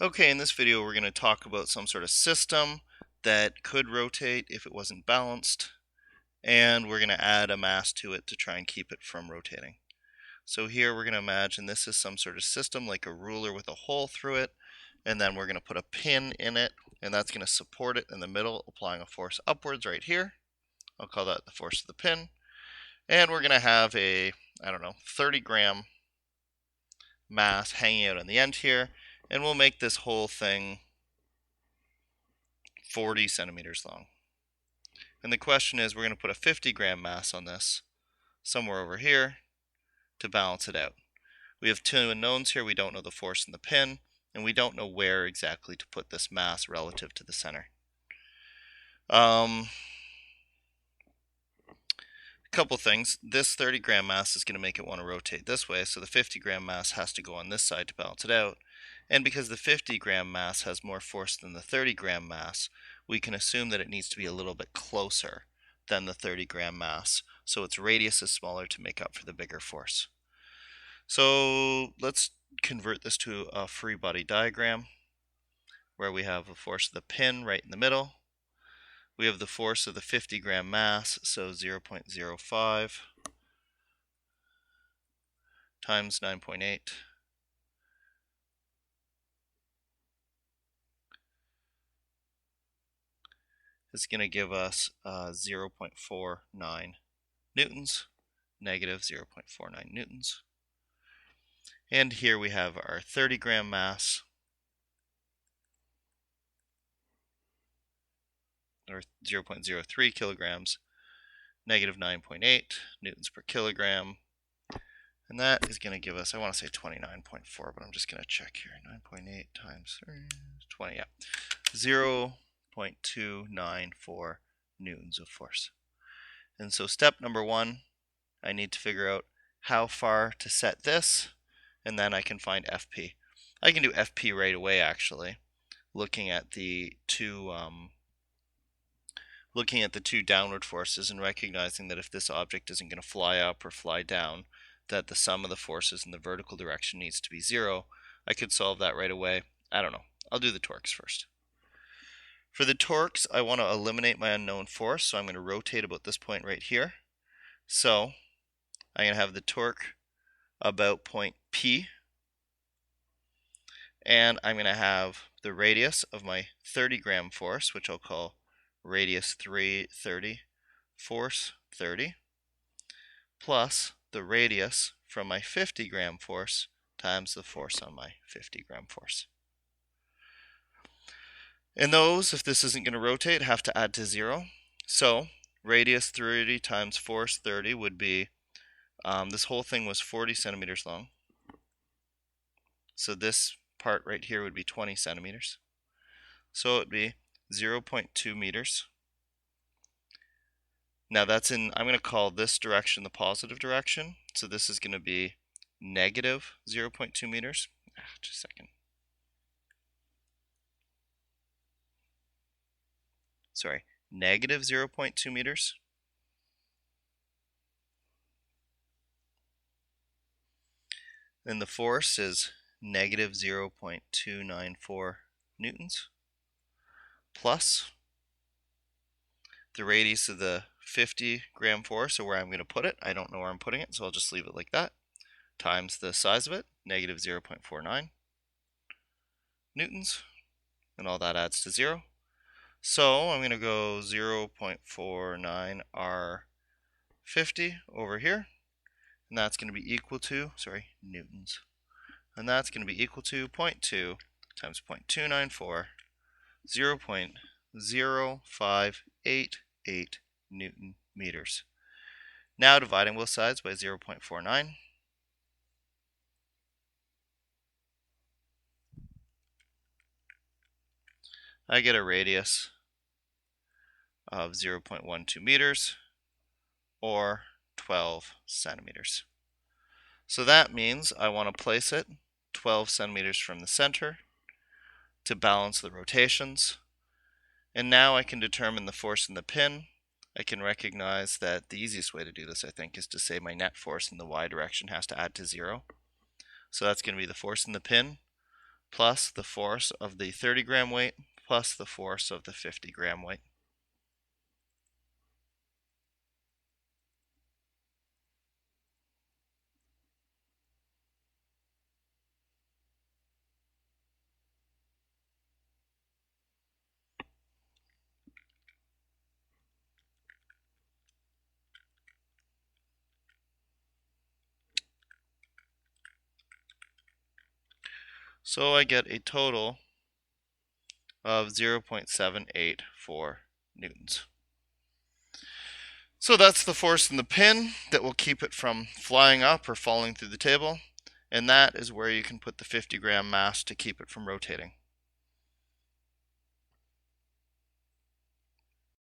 Okay, in this video we're going to talk about some sort of system that could rotate if it wasn't balanced, and we're going to add a mass to it to try and keep it from rotating. So here we're going to imagine this is some sort of system like a ruler with a hole through it, and then we're going to put a pin in it, and that's going to support it in the middle, applying a force upwards right here. I'll call that the force of the pin. And we're going to have a, 30-gram mass hanging out on the end here, and we'll make this whole thing 40 centimeters long. And the question is, we're going to put a 50-gram mass on this somewhere over here to balance it out. We have two unknowns here. We don't know the force in the pin, and we don't know where exactly to put this mass relative to the center. A couple things. This 30-gram mass is going to make it want to rotate this way, so the 50-gram mass has to go on this side to balance it out. And because the 50-gram mass has more force than the 30-gram mass, we can assume that it needs to be a little bit closer than the 30-gram mass, so its radius is smaller to make up for the bigger force. So let's convert this to a free body diagram where we have the force of the pin right in the middle. We have the force of the 50-gram mass, so 0.05 times 9.8 is going to give us 0.49 newtons, negative 0.49 newtons. And here we have our 30-gram mass, or 0.03 kilograms, negative 9.8 newtons per kilogram. And that is going to give us, I want to say 29.4, but I'm just going to check here. 9.8 times 3 is 20, yeah. 0.294 newtons of force. And so step number one, I need to figure out how far to set this, and then I can find FP. I can do FP right away, actually, looking at the two downward forces and recognizing that if this object isn't going to fly up or fly down, that the sum of the forces in the vertical direction needs to be 0. I could solve that right away. I don't know. I'll do the torques first. For the torques, I want to eliminate my unknown force, so I'm going to rotate about this point right here. So I'm going to have the torque about point P, and I'm going to have the radius of my 30-gram force, which I'll call radius 330, force 30, plus the radius from my 50-gram force times the force on my 50-gram force. And those, if this isn't going to rotate, have to add to 0. So radius 30 times force 30 would be, this whole thing was 40 centimeters long. So this part right here would be 20 centimeters. So it would be 0.2 meters. Now that's in, I'm going to call this direction the positive direction. So this is going to be negative 0.2 meters. Just a second. Sorry, negative 0.2 meters. Then the force is negative 0.294 newtons, plus the radius of the 50-gram force, or where I'm going to put it. I don't know where I'm putting it, so I'll just leave it like that, times the size of it, negative 0.49 newtons, and all that adds to 0. So I'm going to go 0.49 R50 over here, and that's going to be equal to, newtons, and that's going to be equal to 0.2 times 0.294, 0.0588 Newton meters. Now dividing both sides by 0.49. I get a radius of 0.12 meters, or 12 centimeters. So that means I want to place it 12 centimeters from the center to balance the rotations. And now I can determine the force in the pin. I can recognize that the easiest way to do this, I think, is to say my net force in the y direction has to add to 0. So that's going to be the force in the pin plus the force of the 30 gram weight plus the force of the 50 gram weight. So I get a total of 0.784 newtons. So that's the force in the pin that will keep it from flying up or falling through the table, and that is where you can put the 50 gram mass to keep it from rotating.